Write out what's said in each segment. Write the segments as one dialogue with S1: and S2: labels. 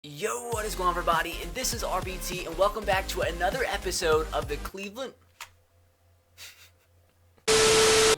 S1: Yo, what is going on, everybody? This is RBT, and welcome back to another episode of the Cleveland...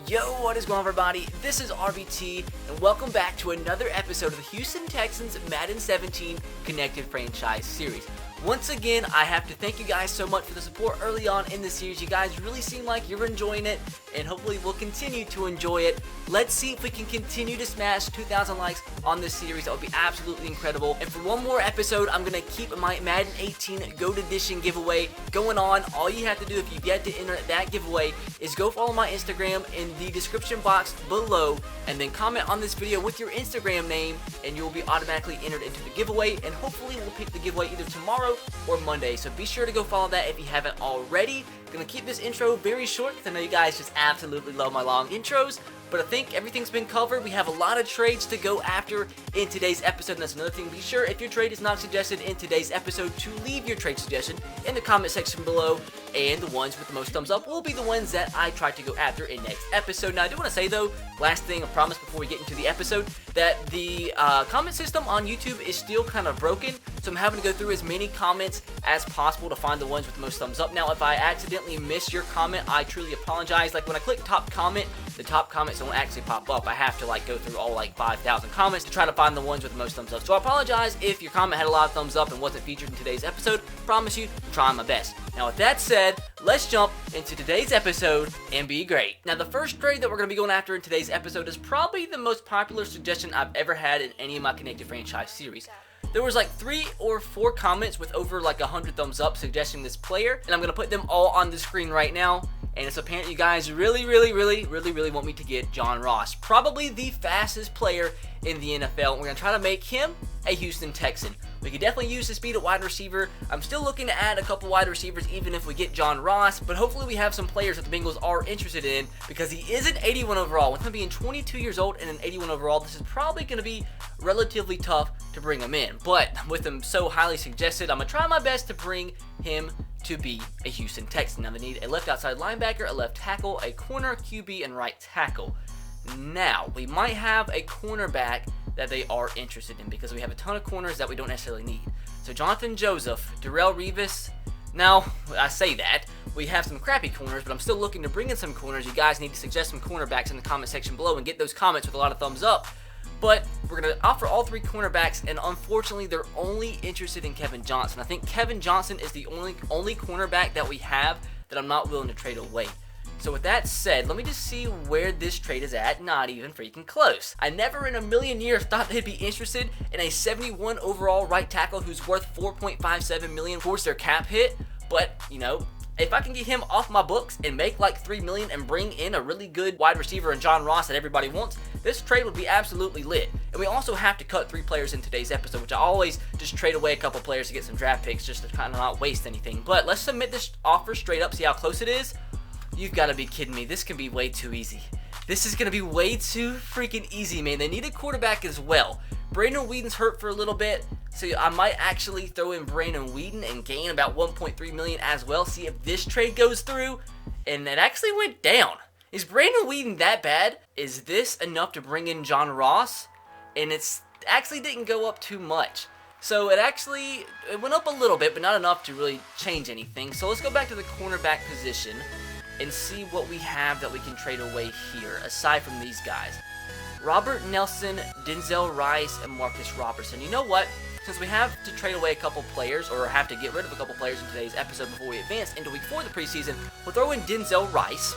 S1: Yo, what is going on, everybody? This is RBT, and welcome back to another episode of the Houston Texans Madden 17 Connected Franchise Series. Once again, I have to thank you guys so much for the support early on in the series. You guys really seem like you're enjoying it, and hopefully we'll continue to enjoy it. Let's see if we can continue to smash 2,000 likes on this series. That would be absolutely incredible. And for one more episode, I'm going to keep my Madden 18 GOAT Edition giveaway going on. All you have to do if you get to enter that giveaway is go follow my Instagram in the description box below, and then comment on this video with your Instagram name, and you will be automatically entered into the giveaway. And hopefully we'll pick the giveaway either tomorrow or Monday, so be sure to go follow that if you haven't already. Gonna keep this intro very short because I know you guys just absolutely love my long intros, but I think everything's been covered. We have a lot of trades to go after in today's episode, and that's another thing. Be sure, if your trade is not suggested in today's episode, to leave your trade suggestion in the comment section below, and the ones with the most thumbs up will be the ones that I try to go after in next episode. Now, I do want to say, though, last thing I promise before we get into the episode, that the comment system on YouTube is still kind of broken, so I'm having to go through as many comments as possible to find the ones with the most thumbs up. Now, if I accidentally miss your comment, I truly apologize. Like, when I click top comment, the top comments don't actually pop up. I have to go through all 5,000 comments to try to find the ones with the most thumbs up. So I apologize if your comment had a lot of thumbs up and wasn't featured in today's episode. Promise you, I'm trying my best. Now, with that said, let's jump into today's episode and be great. Now, the first trade that we're going to be going after in today's episode is probably the most popular suggestion I've ever had in any of my Connected Franchise series. There was 3 or 4 comments with over 100 thumbs up suggesting this player, and I'm going to put them all on the screen right now. And it's apparent you guys really want me to get John Ross. Probably the fastest player in the NFL. We're going to try to make him a Houston Texan. We could definitely use the speed at wide receiver. I'm still looking to add a couple wide receivers even if we get John Ross, but hopefully we have some players that the Bengals are interested in, because he is an 81 overall. With him being 22 years old and an 81 overall, this is probably going to be relatively tough to bring him in. But with him so highly suggested, I'm going to try my best to bring him to be a Houston Texan. Now, they need a left outside linebacker, a left tackle, a corner, QB, and right tackle. Now, we might have a cornerback that they are interested in, because we have a ton of corners that we don't necessarily need. So Jonathan Joseph, Darrelle Revis. Now, I say that, we have some crappy corners, but I'm still looking to bring in some corners. You guys need to suggest some cornerbacks in the comment section below and get those comments with a lot of thumbs up. But we're going to offer all 3 cornerbacks, and unfortunately, they're only interested in Kevin Johnson. I think Kevin Johnson is the only cornerback that we have that I'm not willing to trade away. So with that said, let me just see where this trade is at. Not even freaking close. I never in a million years thought they'd be interested in a 71 overall right tackle who's worth $4.57 million. Of course, their cap hit, but, if I can get him off my books and make $3 million and bring in a really good wide receiver and John Ross that everybody wants, this trade would be absolutely lit. And we also have to cut 3 players in today's episode, which I always just trade away a couple players to get some draft picks just to kind of not waste anything. But let's submit this offer straight up, see how close it is. You've got to be kidding me. This can be way too easy. This is going to be way too freaking easy, man. They need a quarterback as well. Brandon Whedon's hurt for a little bit, so I might actually throw in Brandon Whedon and gain about $1.3 million as well. See if this trade goes through, and it actually went down. Is Brandon Whedon that bad? Is this enough to bring in John Ross? And it's actually didn't go up too much. So it went up a little bit, but not enough to really change anything. So let's go back to the cornerback position and see what we have that we can trade away here, aside from these guys. Robert Nelson, Denzel Rice, and Marcus Robertson. You know what? Since we have to trade away a couple players, or have to get rid of a couple players in today's episode before we advance into week 4 of the preseason, we'll throw in Denzel Rice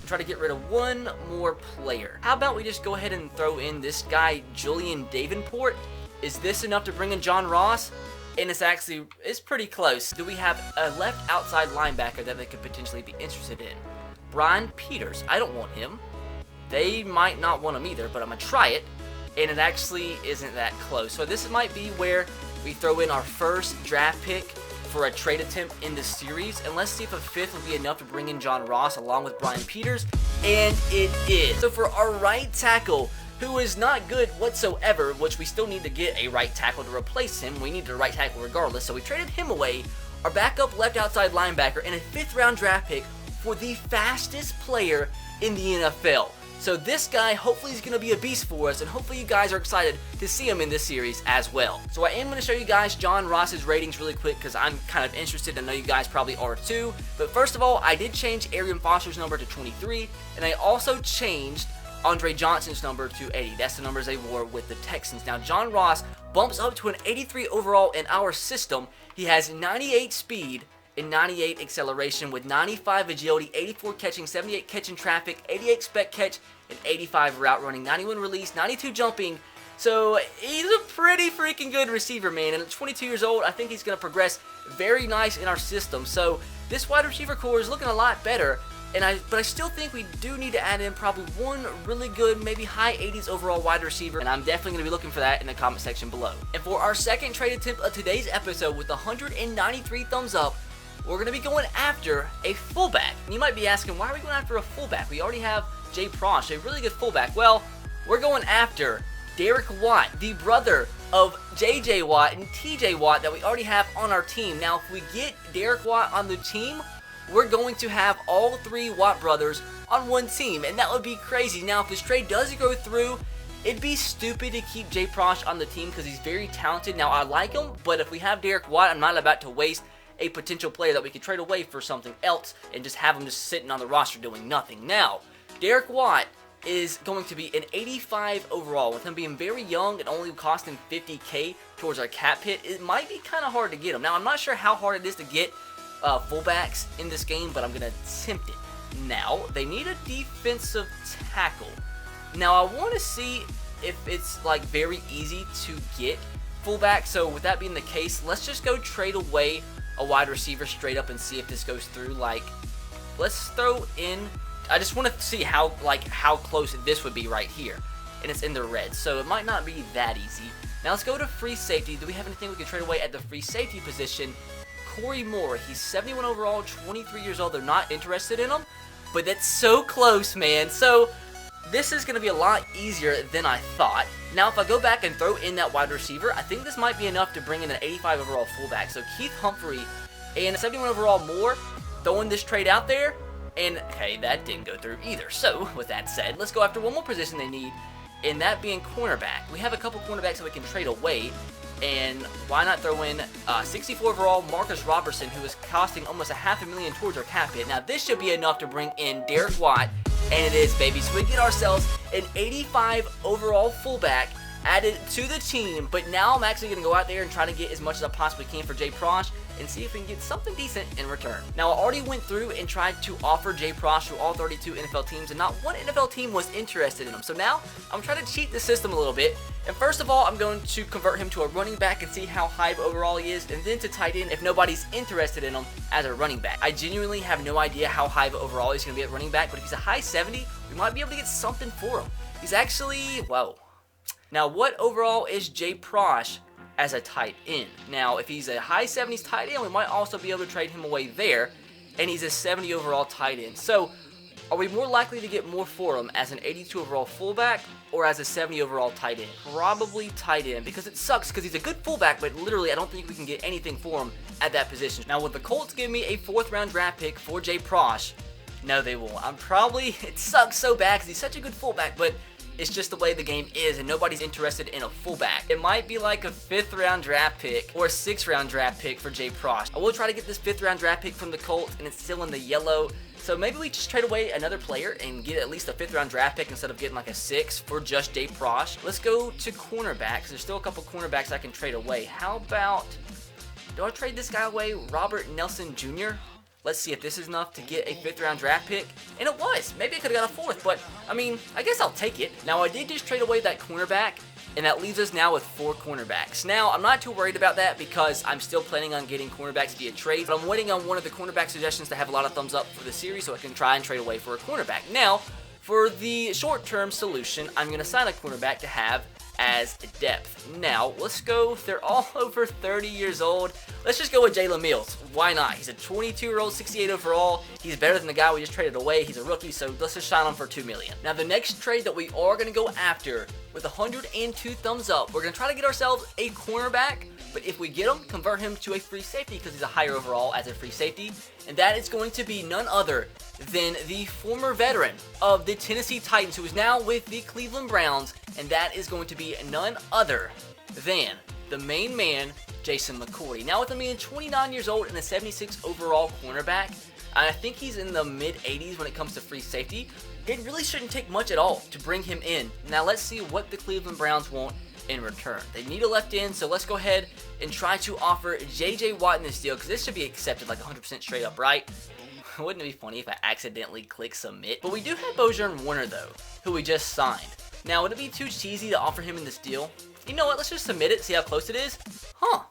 S1: and try to get rid of one more player. How about we just go ahead and throw in this guy, Julian Davenport? Is this enough to bring in John Ross? And it's pretty close. Do we have a left outside linebacker that they could potentially be interested in? Brian Peters. I don't want him. They might not want him either, but I'm going to try it. And it actually isn't that close. So this might be where we throw in our first draft pick for a trade attempt in this series. And let's see if a 5th will be enough to bring in John Ross along with Brian Peters. And it is. So for our right tackle, who is not good whatsoever, which we still need to get a right tackle to replace him. We need a right tackle regardless, so we traded him away. Our backup left outside linebacker and a 5th round draft pick for the fastest player in the NFL. So this guy hopefully is going to be a beast for us, and hopefully you guys are excited to see him in this series as well. So I am going to show you guys John Ross's ratings really quick because I'm kind of interested. I know you guys probably are too. But first of all, I did change Arian Foster's number to 23, and I also changed Andre Johnson's number to 80. That's the numbers they wore with the Texans. Now John Ross bumps up to an 83 overall in our system. He has 98 speed and 98 acceleration with 95 agility, 84 catching, 78 catching traffic, 88 spec catch, and 85 route running, 91 release, 92 jumping. So he's a pretty freaking good receiver, man. And at 22 years old, I think he's going to progress very nice in our system. So this wide receiver core is looking a lot better. But I still think we do need to add in probably one really good, maybe high 80s overall wide receiver, and I'm definitely going to be looking for that in the comment section below. And for our second trade attempt of today's episode with 193 thumbs up, we're going to be going after a fullback. And you might be asking, why are we going after a fullback? We already have Jay Prosh, a really good fullback. Well, we're going after Derek Watt, the brother of JJ Watt and TJ Watt that we already have on our team. Now, if we get Derek Watt on the team, we're going to have all three Watt brothers on one team, and that would be crazy. Now, if this trade does go through, it'd be stupid to keep Jay Prosh on the team because he's very talented. Now, I like him, but if we have Derek Watt, I'm not about to waste a potential player that we could trade away for something else and just have him just sitting on the roster doing nothing. Now, Derek Watt is going to be an 85 overall. With him being very young and only costing 50K towards our cap hit, it might be kind of hard to get him. Now, I'm not sure how hard it is to get fullbacks in this game, but I'm going to attempt it. Now, they need a defensive tackle. Now, I want to see if it's like very easy to get fullback. So with that being the case, let's just go trade away a wide receiver straight up and see if this goes through. Like, let's throw in, I just want to see how close this would be right here. And it's in the red, so it might not be that easy. Now let's go to free safety. Do we have anything we can trade away at the free safety position? Corey Moore, he's 71 overall, 23 years old. They're not interested in him, but that's so close, man. So this is going to be a lot easier than I thought. Now, if I go back and throw in that wide receiver, I think this might be enough to bring in an 85 overall fullback. So Keith Humphrey and 71 overall Moore, throwing this trade out there, and okay, that didn't go through either. So with that said, let's go after one more position they need, and that being cornerback. We have a couple cornerbacks that we can trade away. And why not throw in 64 overall Marcus Robertson, who is costing almost $500,000 towards our cap hit. Now, this should be enough to bring in Derek Watt, and it is, baby. So we get ourselves an 85 overall fullback added to the team. But now I'm actually going to go out there and try to get as much as I possibly can for Jay Prosh and see if we can get something decent in return. Now, I already went through and tried to offer Jay Prosh to all 32 NFL teams, and not one NFL team was interested in him. So now I'm trying to cheat the system a little bit. And first of all, I'm going to convert him to a running back and see how high overall he is, and then to tight end if nobody's interested in him as a running back. I genuinely have no idea how high overall he's going to be at running back, but if he's a high 70, we might be able to get something for him. He's actually, whoa. Now, what overall is Jay Prosh as a tight end? Now, if he's a high 70s tight end, we might also be able to trade him away there, and he's a 70 overall tight end. So, are we more likely to get more for him as an 82 overall fullback or as a 70 overall tight end? Probably tight end, because it sucks because he's a good fullback, but literally I don't think we can get anything for him at that position. Now, would the Colts give me a 4th round draft pick for Jay Prosh? No, they won't. It sucks so bad because he's such a good fullback, but it's just the way the game is, and nobody's interested in a fullback. It might be like a 5th round draft pick or a 6th round draft pick for Jay Prosh. I will try to get this 5th round draft pick from the Colts, and it's still in the yellow. So maybe we just trade away another player and get at least a 5th round draft pick instead of getting like a 6 for just Jay Prosh. Let's go to cornerbacks. There's still a couple cornerbacks I can trade away. How about, do I trade this guy away? Robert Nelson Jr.? Let's see if this is enough to get a 5th round draft pick. And it was. Maybe I could have got a 4th, but I mean, I guess I'll take it. Now, I did just trade away that cornerback, and that leaves us now with 4 cornerbacks. Now, I'm not too worried about that because I'm still planning on getting cornerbacks via trade, but I'm waiting on one of the cornerback suggestions to have a lot of thumbs up for the series so I can try and trade away for a cornerback. Now, for the short-term solution, I'm going to sign a cornerback to have as depth. Now, let's go, they're all over 30 years old. Let's just go with Jalen Mills. Why not? He's a 22-year-old, 68 overall. He's better than the guy we just traded away. He's a rookie, so let's just sign him for $2 million. Now, the next trade that we are going to go after with 102 thumbs up, we're going to try to get ourselves a cornerback, but if we get him, convert him to a free safety because he's a higher overall as a free safety, and that is going to be none other than the former veteran of the Tennessee Titans, who is now with the Cleveland Browns, and that is going to be none other than the main man, Jason McCourty. Now, with him being 29 years old and a 76 overall cornerback, I think he's in the mid-80s when it comes to free safety. It really shouldn't take much at all to bring him in. Now, let's see what the Cleveland Browns want in return. They need a left end, so let's go ahead and try to offer J.J. Watt in this deal, because this should be accepted like 100% straight up, right? Wouldn't it be funny if I accidentally click submit? But we do have Bojan Warner, though, who we just signed. Now, would it be too cheesy to offer him in this deal? You know what? Let's just submit it, see how close it is. Huh.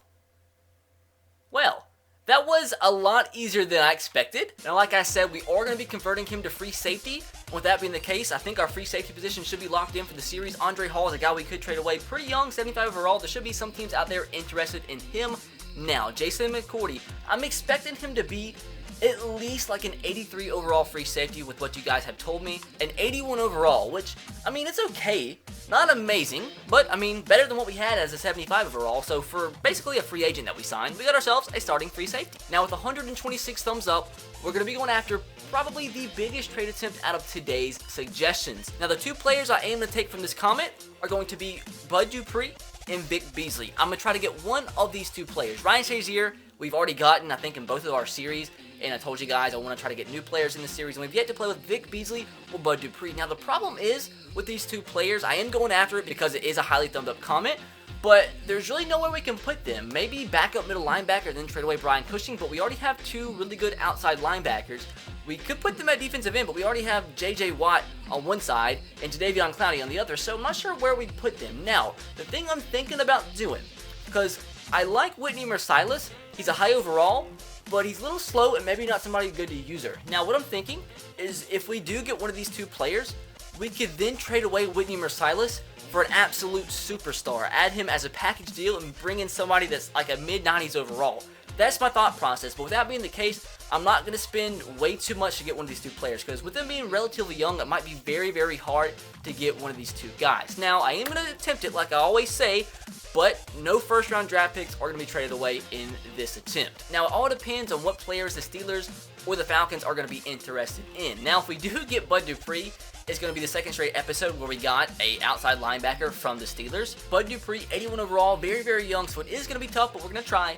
S1: Well, that was a lot easier than I expected. Now, like I said, we are going to be converting him to free safety. With that being the case, I think our free safety position should be locked in for the series. Andre Hall is a guy we could trade away. Pretty young, 75 overall. There should be some teams out there interested in him. Now, Jason McCourty, I'm expecting him to be at least like an 83 overall free safety with what you guys have told me. An 81 overall, which, I mean, it's okay. Not amazing, but, I mean, better than what we had as a 75 overall. So for basically a free agent that we signed, we got ourselves a starting free safety. Now, with 126 thumbs up, we're going to be going after probably the biggest trade attempt out of today's suggestions. Now, the two players I aim to take from this comment are going to be Bud Dupree and Vic Beasley. I'm going to try to get one of these two players. Ryan Shazier, we've already gotten, I think, in both of our series. And I told you guys I want to try to get new players in the series. And we've yet to play with Vic Beasley or Bud Dupree. Now, the problem is with these two players, I am going after it because it is a highly thumbed up comment. But there's really nowhere we can put them. Maybe backup middle linebacker, then trade away Brian Cushing. But we already have two really good outside linebackers. We could put them at defensive end, but we already have J.J. Watt on one side and Jadeveon Clowney on the other. So I'm not sure where we'd put them. Now, the thing I'm thinking about doing, because I like Whitney Mercilus. He's a high overall, but he's a little slow and maybe not somebody good to user. Now, what I'm thinking is if we do get one of these two players, we could then trade away Whitney Mercilus for an absolute superstar. Add him as a package deal and bring in somebody that's like a mid-90s overall. That's my thought process, but with that being the case, I'm not going to spend way too much to get one of these two players, because with them being relatively young, it might be very, very hard to get one of these two guys. Now, I am going to attempt it like I always say, but no first-round draft picks are going to be traded away in this attempt. Now, it all depends on what players the Steelers or the Falcons are going to be interested in. Now, if we do get Bud Dupree, it's going to be the second straight episode where we got a outside linebacker from the Steelers. Bud Dupree, 81 overall, very, very young, so it is going to be tough, but we're going to try.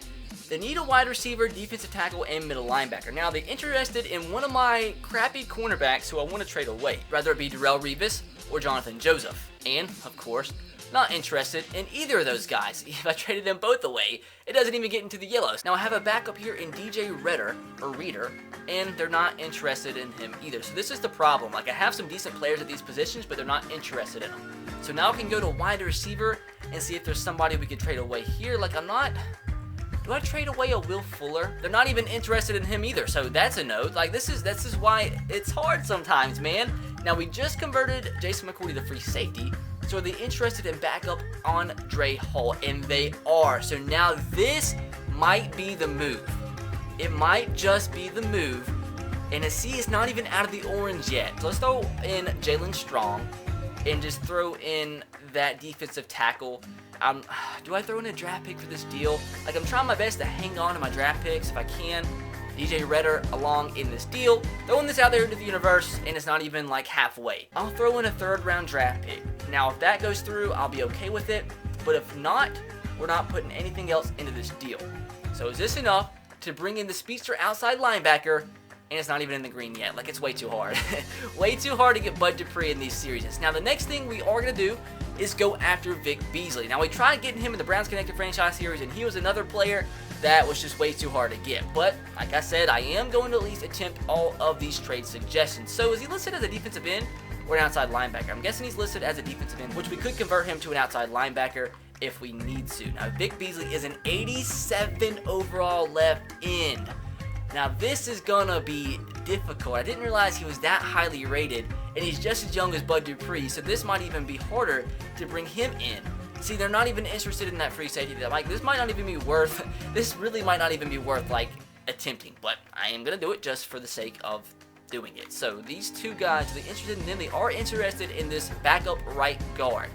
S1: They need a wide receiver, defensive tackle, and middle linebacker. Now, they're interested in one of my crappy cornerbacks who I want to trade away, whether it be Darrelle Revis or Jonathan Joseph. And, of course, not interested in either of those guys. If I traded them both away, it doesn't even get into the yellows. Now, I have a backup here in DJ Reader, and they're not interested in him either. So this is the problem. Like, I have some decent players at these positions, but they're not interested in them. So now I can go to wide receiver and see if there's somebody we could trade away here. Like, do I trade away a Will Fuller? They're not even interested in him either, so that's a no. Like, this is why it's hard sometimes, man. Now, we just converted Jason McCourty to free safety, so are they interested in backup on Andre Hall? And they are. So now this might be the move. It might just be the move. And see, it's not even out of the orange yet. So let's throw in Jalen Strong and just throw in that defensive tackle. Do I throw in a draft pick for this deal? Like, I'm trying my best to hang on to my draft picks if I can. DJ Redder along in this deal. Throwing this out there into the universe, and it's not even like halfway. I'll throw in a third-round draft pick. Now, if that goes through, I'll be okay with it. But if not, we're not putting anything else into this deal. So is this enough to bring in the speedster outside linebacker? And it's not even in the green yet. Like, it's way too hard. Way too hard to get Bud Dupree in these series. Now, the next thing we are going to do is go after Vic Beasley. Now, we tried getting him in the Browns Connected Franchise Series, and he was another player that was just way too hard to get. But, like I said, I am going to at least attempt all of these trade suggestions. So, is he listed as a defensive end or an outside linebacker? I'm guessing he's listed as a defensive end, which we could convert him to an outside linebacker if we need to. Now, Vic Beasley is an 87 overall left end. Now, this is going to be difficult. I didn't realize he was that highly rated, and he's just as young as Bud Dupree, so this might even be harder to bring him in. See, they're not even interested in that free safety. Like, this might not even be worth, like, attempting, but I am going to do it just for the sake of doing it. So, these two guys, they're interested in them. They are interested in this backup right guard.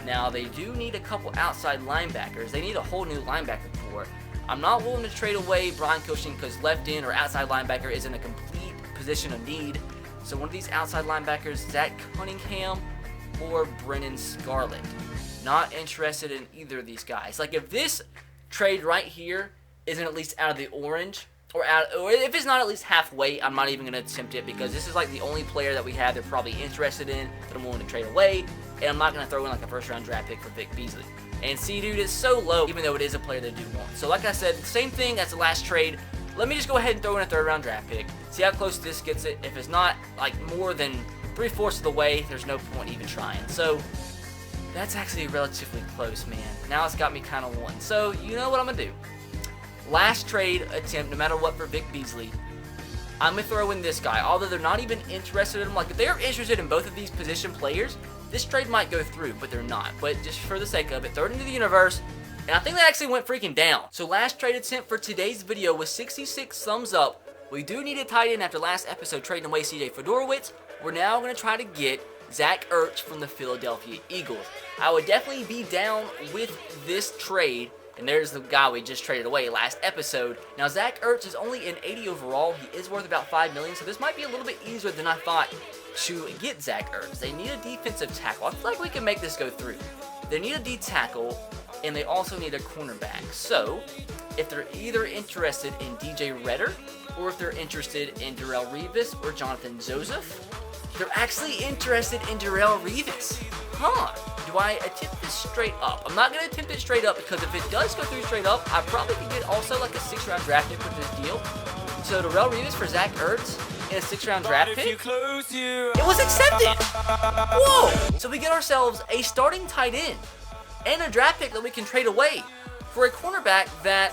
S1: Now, they do need a couple outside linebackers. They need a whole new linebacker core. I'm not willing to trade away Brian Cushing because left end or outside linebacker is in a complete position of need. So one of these outside linebackers, Zach Cunningham or Brennan Scarlett. Not interested in either of these guys. Like, if this trade right here isn't at least out of the orange, or if it's not at least halfway, I'm not even going to attempt it, because this is like the only player that we have they're probably interested in that I'm willing to trade away, and I'm not going to throw in like a first-round draft pick for Vic Beasley. And see, dude, is so low, even though it is a player they do want. So like I said, same thing as the last trade. Let me just go ahead and throw in a third-round draft pick, see how close this gets it. If it's not like more than 3/4 of the way, there's no point even trying. So that's actually relatively close, man. Now it's got me kind of one. So you know what I'm going to do. Last trade attempt, no matter what, for Vic Beasley. I'm going to throw in this guy. Although they're not even interested in him. Like, if they're interested in both of these position players, this trade might go through, but they're not. But just for the sake of it, throw it into the universe. And I think that actually went freaking down. So last trade attempt for today's video was 66 thumbs up. We do need a tight end after last episode trading away CJ Fedorowicz. We're now going to try to get Zach Ertz from the Philadelphia Eagles. I would definitely be down with this trade. And there's the guy we just traded away last episode. Now, Zach Ertz is only an 80 overall. He is worth about $5 million, so this might be a little bit easier than I thought to get Zach Ertz. They need a defensive tackle. I feel like we can make this go through. They need a D tackle, and they also need a cornerback. So, if they're either interested in DJ Redder, or if they're interested in Darrelle Revis or Jonathan Joseph, they're actually interested in Darrelle Revis. Huh. Do I attempt this straight up? I'm not going to attempt it straight up, because if it does go through straight up, I probably could get also like a 6th-round draft pick with this deal. So Darrelle Revis for Zach Ertz and a 6th-round draft pick. It was accepted! Whoa! So we get ourselves a starting tight end and a draft pick that we can trade away for a cornerback that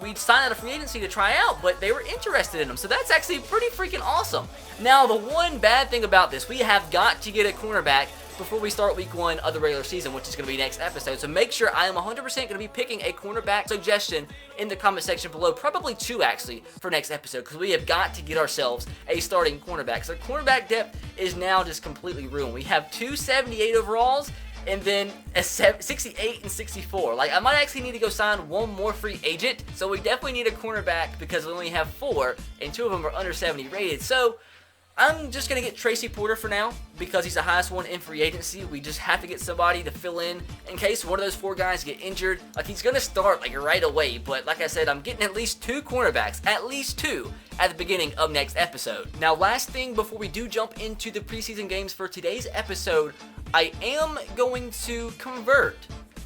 S1: we signed out of free agency to try out, but they were interested in him. So that's actually pretty freaking awesome. Now, the one bad thing about this, we have got to get a cornerback before we start week 1 of the regular season, which is going to be next episode. So make sure I am 100% going to be picking a cornerback suggestion in the comment section below, probably 2 actually for next episode, because we have got to get ourselves a starting cornerback. So cornerback depth is now just completely ruined. We have 2 78 overalls and then a 68 and 64. Like, I might actually need to go sign one more free agent. So we definitely need a cornerback, because we only have 4 and 2 of them are under 70 rated. So I'm just going to get Tracy Porter for now, because he's the highest one in free agency. We just have to get somebody to fill in case one of those 4 guys get injured. Like, he's going to start like right away, but like I said, I'm getting at least 2 cornerbacks, at least 2, at the beginning of next episode. Now, last thing before we do jump into the preseason games for today's episode, I am going to convert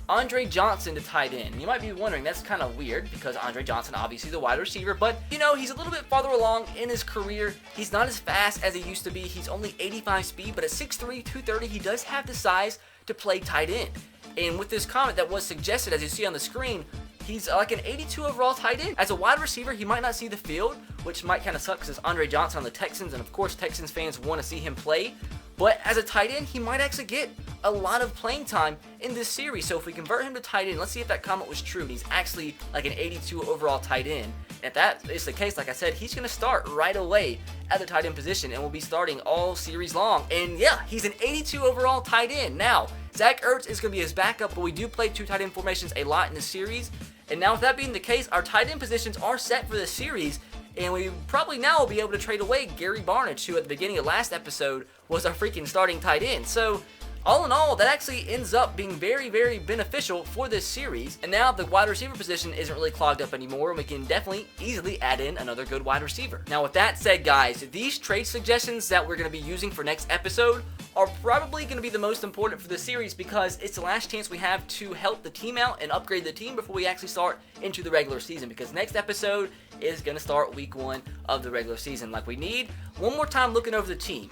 S1: Andre Johnson to tight end. You might be wondering, that's kind of weird, because Andre Johnson, obviously the wide receiver, but you know, he's a little bit farther along in his career. He's not as fast as he used to be. He's only 85 speed, but at 6'3", 230, he does have the size to play tight end. And with this comment that was suggested, as you see on the screen, he's like an 82 overall tight end. As a wide receiver, he might not see the field, which might kind of suck, because it's Andre Johnson on the Texans, and of course Texans fans want to see him play. But as a tight end, he might actually get a lot of playing time in this series. So if we convert him to tight end, let's see if that comment was true. He's actually like an 82 overall tight end. And if that is the case, like I said, he's going to start right away at the tight end position and will be starting all series long. And yeah, he's an 82 overall tight end. Now, Zach Ertz is going to be his backup, but we do play 2 tight end formations a lot in the series. And now with that being the case, our tight end positions are set for the series. And we probably now will be able to trade away Gary Barnidge, who at the beginning of last episode was our freaking starting tight end. So all in all, that actually ends up being very, very beneficial for this series. And now the wide receiver position isn't really clogged up anymore, and we can definitely easily add in another good wide receiver. Now with that said, guys, these trade suggestions that we're going to be using for next episode are probably going to be the most important for the series, because it's the last chance we have to help the team out and upgrade the team before we actually start into the regular season, because next episode is going to start week 1 of the regular season. Like, we need one more time looking over the team.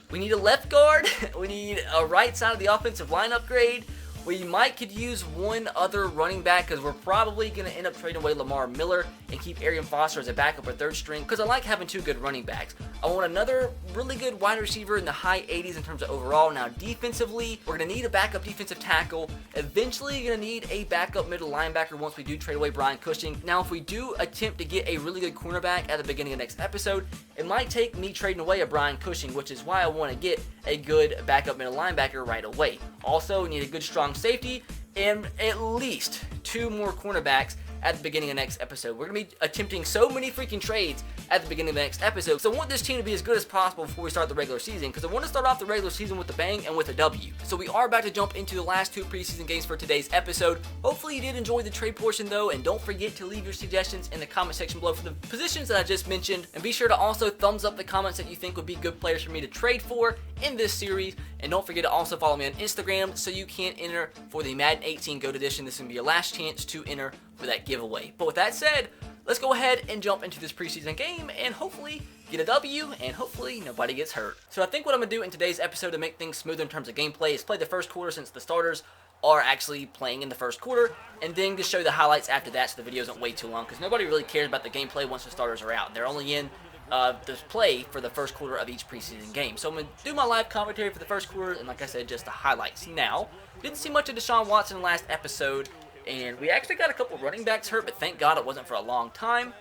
S1: We need a left guard, we need a right side of the offensive line upgrade. We could use one other running back, because we're probably going to end up trading away Lamar Miller and keep Arian Foster as a backup or 3rd string, because I like having 2 good running backs. I want another really good wide receiver in the high 80s in terms of overall. Now defensively, we're going to need a backup defensive tackle. Eventually, you're going to need a backup middle linebacker once we do trade away Brian Cushing. Now, if we do attempt to get a really good cornerback at the beginning of next episode, it might take me trading away a Brian Cushing, which is why I want to get a good backup middle linebacker right away. Also, we need a good strong safety and at least 2 more cornerbacks at the beginning of next episode. We're going to be attempting so many freaking trades at the beginning of the next episode. So I want this team to be as good as possible before we start the regular season, because I want to start off the regular season with a bang and with a W. So we are about to jump into the last 2 preseason games for today's episode. Hopefully you did enjoy the trade portion though, and don't forget to leave your suggestions in the comment section below for the positions that I just mentioned. And be sure to also thumbs up the comments that you think would be good players for me to trade for in this series. And don't forget to also follow me on Instagram so you can enter for the Madden 18 GOAT Edition. This is going to be your last chance to enter for that giveaway. But with that said, let's go ahead and jump into this preseason game and hopefully get a W and hopefully nobody gets hurt. So I think what I'm going to do in today's episode to make things smoother in terms of gameplay is play the first quarter since the starters are actually playing in the first quarter, and then just show the highlights after that so the video isn't way too long, because nobody really cares about the gameplay once the starters are out. They're only in the play for the first quarter of each preseason game. So I'm going to do my live commentary for the first quarter, and like I said, just the highlights. Now, didn't see much of Deshaun Watson last episode, and we actually got a couple running backs hurt, but thank God it wasn't for a long time.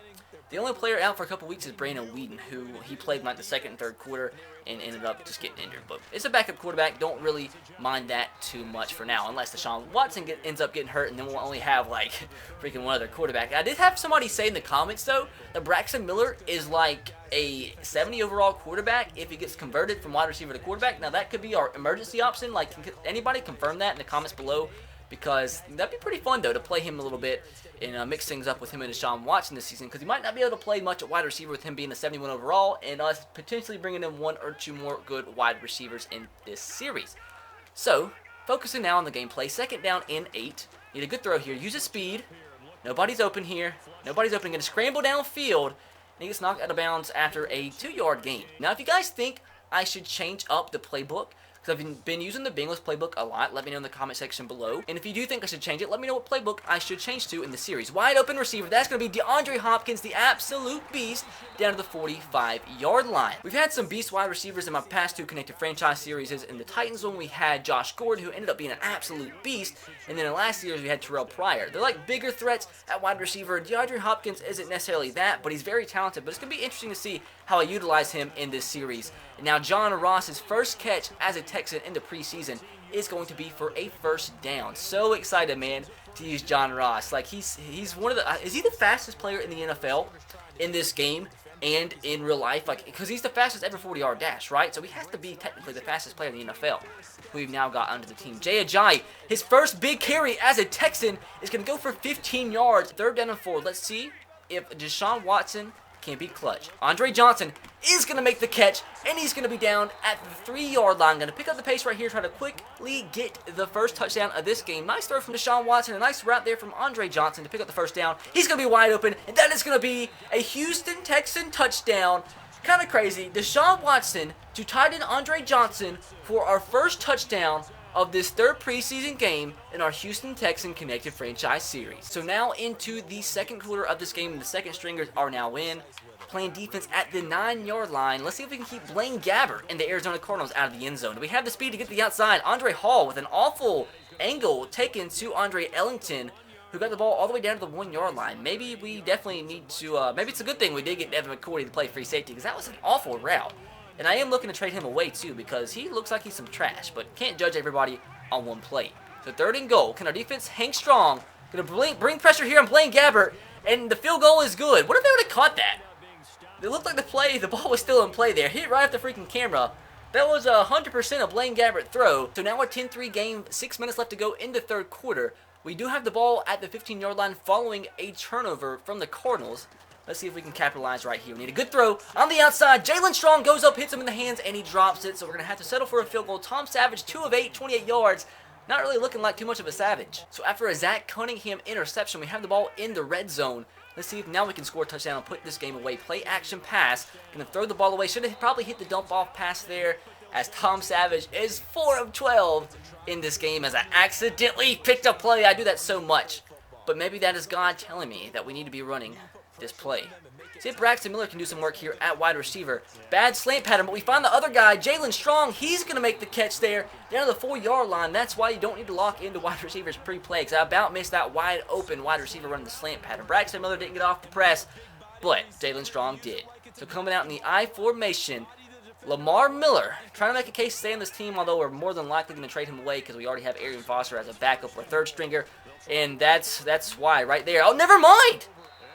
S1: The only player out for a couple weeks is Brandon Whedon, who he played in like the second and third quarter and ended up just getting injured. But it's a backup quarterback. Don't really mind that too much for now, unless Deshaun Watson ends up getting hurt, and then we'll only have like freaking one other quarterback. I did have somebody say in the comments though that Braxton Miller is like a 70 overall quarterback if he gets converted from wide receiver to quarterback. Now that could be our emergency option. Like, can anybody confirm that in the comments below? Because that'd be pretty fun though to play him a little bit and mix things up with him and Deshaun Watson this season, because he might not be able to play much at wide receiver with him being a 71 overall and us potentially bringing in 1 or 2 more good wide receivers in this series. So, focusing now on the gameplay, 2nd down and 8. Need a good throw here. Use his speed. Nobody's open here. Nobody's open. Going to scramble downfield. And he gets knocked out of bounds after a 2-yard gain. Now, if you guys think I should change up the playbook, because I've been using the Bengals playbook a lot, let me know in the comment section below. And if you do think I should change it, let me know what playbook I should change to in the series. Wide open receiver, that's going to be DeAndre Hopkins, the absolute beast, down to the 45-yard line. We've had some beast wide receivers in my past 2 connected franchise series. In the Titans one, we had Josh Gordon, who ended up being an absolute beast. And then in last series, we had Terrell Pryor. They're like bigger threats at wide receiver. DeAndre Hopkins isn't necessarily that, but he's very talented. But it's going to be interesting to see how I utilize him in this series. And now John Ross's first catch as a Texan in the preseason is going to be for a 1st down. So excited, man, to use John Ross. Like, he's one of the is he the fastest player in the NFL in this game and in real life? Like, because he's the fastest ever 40-yard dash, right? So he has to be technically the fastest player in the NFL. We've now got under the team. Jay Ajayi, his first big carry as a Texan is going to go for 15 yards. 3rd down and 4. Let's see if Deshaun Watson can be clutch. Andre Johnson is going to make the catch, and he's going to be down at the 3-yard line. Going to pick up the pace right here, try to quickly get the first touchdown of this game. Nice throw from Deshaun Watson, a nice route there from Andre Johnson to pick up the 1st down. He's going to be wide open, and that is going to be a Houston Texan touchdown. Kind of crazy. Deshaun Watson to tight end Andre Johnson for our first touchdown of this 3rd preseason game in our Houston Texan Connected Franchise Series. So now into the 2nd quarter of this game, and the 2nd stringers are now in, playing defense at the 9-yard line. Let's see if we can keep Blaine Gabbert and the Arizona Cardinals out of the end zone. Do we have the speed to get to the outside? Andre Hall with an awful angle taken to Andre Ellington, who got the ball all the way down to the 1-yard line. Maybe we definitely need to, maybe it's a good thing we did get Devin McCourty to play free safety, because that was an awful route. And I am looking to trade him away too, because he looks like he's some trash, but can't judge everybody on one play. So 3rd and goal. Can our defense hang strong? Going to bring pressure here on Blaine Gabbert, and the field goal is good. What if they would have caught that? It looked like the ball was still in play there. Hit right off the freaking camera. That was 100% a Blaine Gabbert throw. So now we're 10-3 game, 6 minutes left to go in the 3rd quarter. We do have the ball at the 15-yard line following a turnover from the Cardinals. Let's see if we can capitalize right here. We need a good throw on the outside. Jalen Strong goes up, hits him in the hands, and he drops it. So we're going to have to settle for a field goal. Tom Savage, 2 of 8, 28 yards. Not really looking like too much of a Savage. So after a Zach Cunningham interception, we have the ball in the red zone. Let's see if now we can score a touchdown and put this game away. Play action pass. Going to throw the ball away. Should have probably hit the dump off pass there, as Tom Savage is 4 of 12 in this game, as I accidentally picked a play. I do that so much. But maybe that is God telling me that we need to be running this play. See if Braxton Miller can do some work here at wide receiver. Bad slant pattern, but we find the other guy, Jalen Strong. He's going to make the catch there down to the 4-yard line. That's why you don't need to lock into wide receivers pre-play, because I about missed that wide open wide receiver running the slant pattern. Braxton Miller didn't get off the press, but Jalen Strong did. So coming out in the I formation, Lamar Miller, trying to make a case to stay on this team, although we're more than likely going to trade him away because we already have Arian Foster as a backup or third stringer, and that's why right there. Oh, never mind!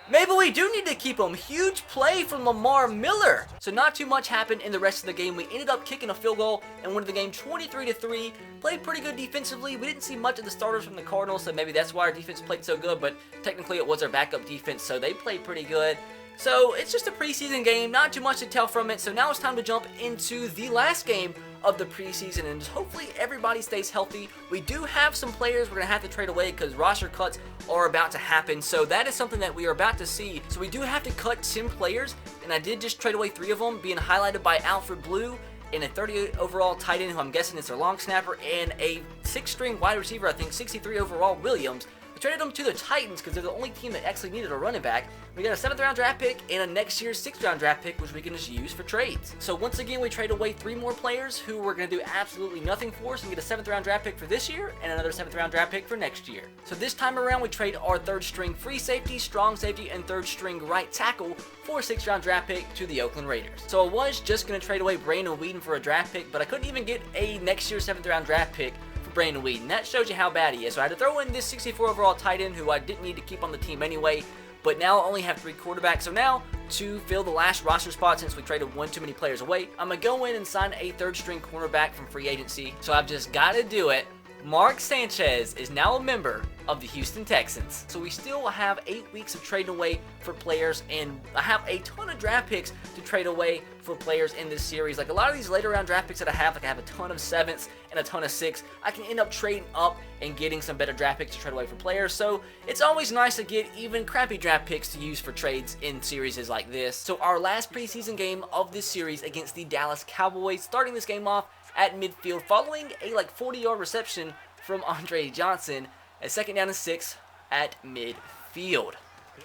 S1: Maybe we do need to keep him. Huge play from Lamar Miller. So not too much happened in the rest of the game. We ended up kicking a field goal and won the game 23-3. Played pretty good defensively. We didn't see much of the starters from the Cardinals, so maybe that's why our defense played so good, but technically it was our backup defense, so they played pretty good. So it's just a preseason game, not too much to tell from it. So now it's time to jump into the last game of the preseason, and hopefully everybody stays healthy. We do have some players we're going to have to trade away because roster cuts are about to happen. So that is something that we are about to see. So we do have to cut 10 players, and I did just trade away 3 of them, being highlighted by Alfred Blue and a 38 overall tight end, who I'm guessing is their long snapper, and a 6-string wide receiver, I think 63 overall Williams. Traded them to the Titans because they're the only team that actually needed a running back. We got a 7th round draft pick and a next year's 6th round draft pick, which we can just use for trades. So once again, we trade away 3 more players who we're going to do absolutely nothing for. So we get a 7th round draft pick for this year and another 7th round draft pick for next year. So this time around, we trade our 3rd string free safety, strong safety, and 3rd string right tackle for a 6th round draft pick to the Oakland Raiders. So I was just going to trade away Brandon Whedon for a draft pick, but I couldn't even get a next year's 7th round draft pick Brandon Whedon. That shows you how bad he is. So I had to throw in this 64 overall tight end who I didn't need to keep on the team anyway, but now I only have 3 quarterbacks. So now, to fill the last roster spot, since we traded one too many players away, I'm going to go in and sign a 3rd string cornerback from free agency. So I've just got to do it. Mark Sanchez is now a member of the Houston Texans. So we still have 8 weeks of trading away for players, and I have a ton of draft picks to trade away for players in this series. Like a lot of these later round draft picks that I have, like I have a ton of 7ths and a ton of 6. I can end up trading up and getting some better draft picks to trade away for players. So it's always nice to get even crappy draft picks to use for trades in series like this. So our last preseason game of this series against the Dallas Cowboys, starting this game off at midfield following a 40-yard reception from Andre Johnson, a 2nd down and 6 at midfield.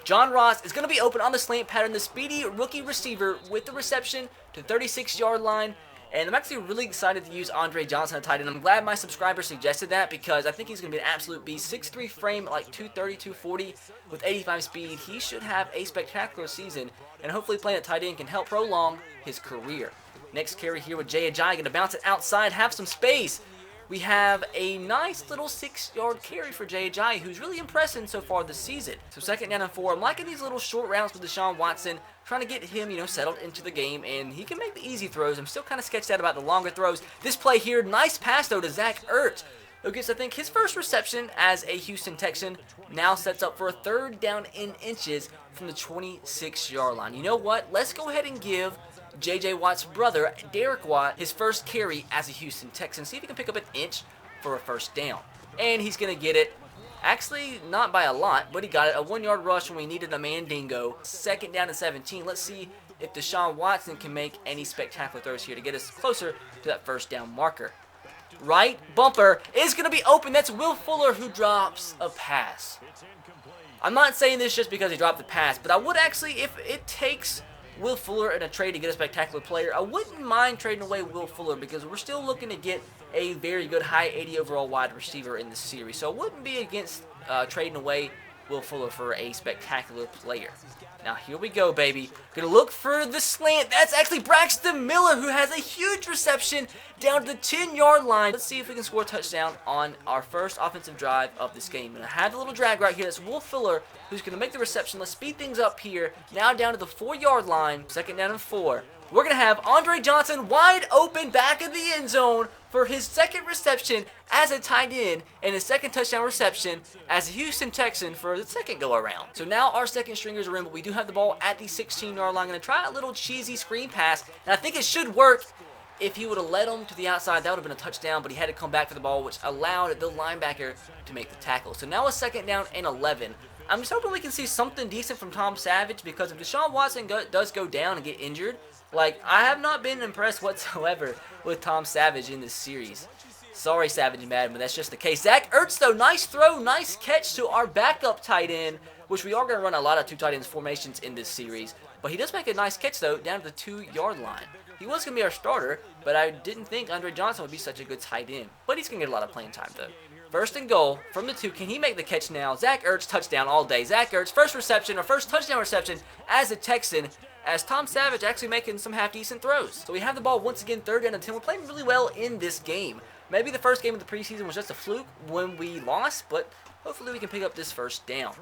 S1: John Ross is going to be open on the slant pattern, the speedy rookie receiver with the reception to 36-yard line. And I'm actually really excited to use Andre Johnson at tight end. I'm glad my subscriber suggested that because I think he's going to be an absolute beast. 6'3 frame, like 230, 240 with 85 speed. He should have a spectacular season, and hopefully playing at tight end can help prolong his career. Next carry here with Jay Ajayi, going to bounce it outside, have some space. We have a nice little 6-yard carry for Jay Ajayi, who's really impressing so far this season. So 2nd down and 4. I'm liking these little short routes with Deshaun Watson, trying to get him, settled into the game, and he can make the easy throws. I'm still kind of sketched out about the longer throws. This play here, nice pass though to Zach Ertz, who gets, I think, his first reception as a Houston Texan. Now sets up for a 3rd down in inches from the 26-yard line. You know what? Let's go ahead and give J.J. Watt's brother, Derek Watt, his first carry as a Houston Texan. See if he can pick up an inch for a 1st down. And he's going to get it, actually not by a lot, but he got it. A 1-yard rush when we needed a mandingo. 2nd down and 17. Let's see if Deshaun Watson can make any spectacular throws here to get us closer to that 1st down marker. Right bumper is going to be open. That's Will Fuller who drops a pass. I'm not saying this just because he dropped the pass, but I would actually, if it takes Will Fuller in a trade to get a spectacular player, I wouldn't mind trading away Will Fuller because we're still looking to get a very good high 80 overall wide receiver in this series. So I wouldn't be against trading away Will Fuller for a spectacular player. Now here we go, baby. Gonna look for the slant. That's actually Braxton Miller, who has a huge reception down to the 10-yard line. Let's see if we can score a touchdown on our first offensive drive of this game. And I have a little drag right here. That's Will Fuller, who's gonna make the reception. Let's speed things up here. Now down to the 4-yard line. 2nd down and 4. We're going to have Andre Johnson wide open back of the end zone for his 2nd reception as a tight end and his 2nd touchdown reception as a Houston Texan for the 2nd go-around. So now our 2nd stringers are in, but we do have the ball at the 16-yard line. I'm going to try a little cheesy screen pass, and I think it should work. If he would have led him to the outside, that would have been a touchdown, but he had to come back for the ball, which allowed the linebacker to make the tackle. So now a 2nd down and 11. I'm just hoping we can see something decent from Tom Savage, because if Deshaun Watson does go down and get injured, I have not been impressed whatsoever with Tom Savage in this series. Sorry, Savage and Madden, but that's just the case. Zach Ertz, though, nice throw, nice catch to our backup tight end, which we are going to run a lot of 2 tight ends formations in this series. But he does make a nice catch, though, down to the 2-yard line. He was going to be our starter, but I didn't think Andre Johnson would be such a good tight end. But he's going to get a lot of playing time, though. First and goal from the 2. Can he make the catch now? Zach Ertz, touchdown all day. Zach Ertz, first reception, or first touchdown reception as a Texan, as Tom Savage actually making some half-decent throws. So we have the ball once again, 3rd and 10. We're playing really well in this game. Maybe the first game of the preseason was just a fluke when we lost, but hopefully we can pick up this first down.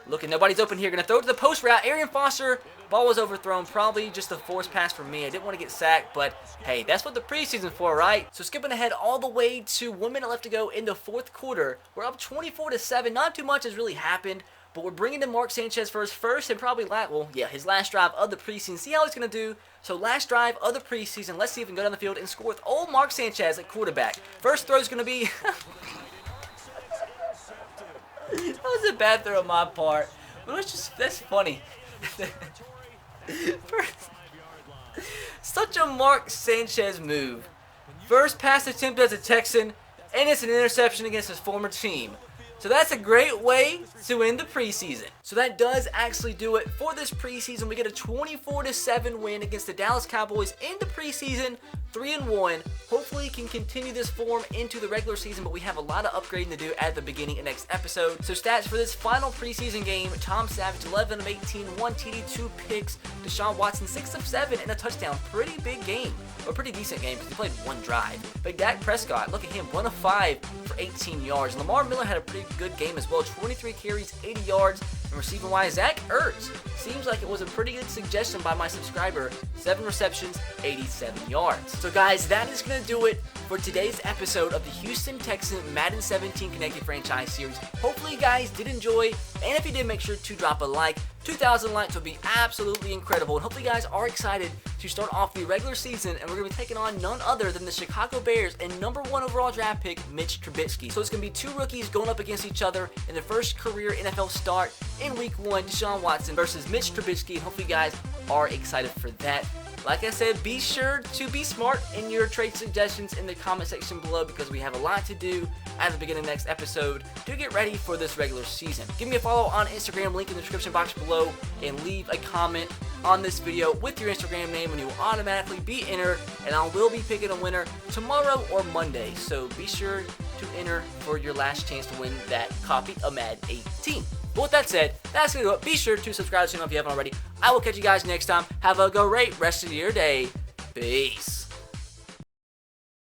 S1: Looking, nobody's open here. Going to throw it to the post route. Arian Foster, ball was overthrown. Probably just a forced pass for me. I didn't want to get sacked, but hey, that's what the preseason's for, right? So skipping ahead all the way to 1 minute left to go in the 4th quarter. We're up 24-7. Not too much has really happened, but we're bringing in Mark Sanchez for his first and probably his last drive of the preseason. See how he's going to do. So last drive of the preseason. Let's see if we can go down the field and score with old Mark Sanchez at quarterback. First throw is going to be... That was a bad throw on my part, but that's funny. Such a Mark Sanchez move. First pass attempt as a Texan, and it's an interception against his former team. So that's a great way to end the preseason. So that does actually do it for this preseason. We get a 24-7 win against the Dallas Cowboys in the preseason, 3-1. Hopefully can continue this form into the regular season, but we have a lot of upgrading to do at the beginning of next episode. So stats for this final preseason game: Tom Savage, 11 of 18, 1 TD, 2 picks. Deshaun Watson, 6 of 7 and a touchdown. Pretty big game, or pretty decent game because he played 1 drive. But Dak Prescott, look at him, 1 of 5 for 18 yards. Lamar Miller had a pretty good game as well, 23 carries, 80 yards. And receiving wise, Zach Ertz seems like it was a pretty good suggestion by my subscriber. 7 receptions, 87 yards. So guys, that is going to do it for today's episode of the Houston Texans Madden 17 Connected Franchise Series. Hopefully you guys did enjoy, and if you did, make sure to drop a like. 2,000 likes would be absolutely incredible, and hopefully you guys are excited to start off the regular season, and we're going to be taking on none other than the Chicago Bears and #1 overall draft pick, Mitch Trubisky. So it's going to be 2 rookies going up against each other in their first career NFL start in Week 1, Deshaun Watson versus Mitch Trubisky, and hopefully you guys are excited for that. Like I said, be sure to be smart in your trade suggestions in the comment section below, because we have a lot to do at the beginning of the next episode to get ready for this regular season. Give me a follow on Instagram, link in the description box below, and leave a comment on this video with your Instagram name, and you will automatically be entered, and I will be picking a winner tomorrow or Monday. So be sure to enter for your last chance to win that copy of Madden 18. But with that said, that's going to do it. Be sure to subscribe to the channel if you haven't already. I will catch you guys next time. Have a great rest of your day. Peace.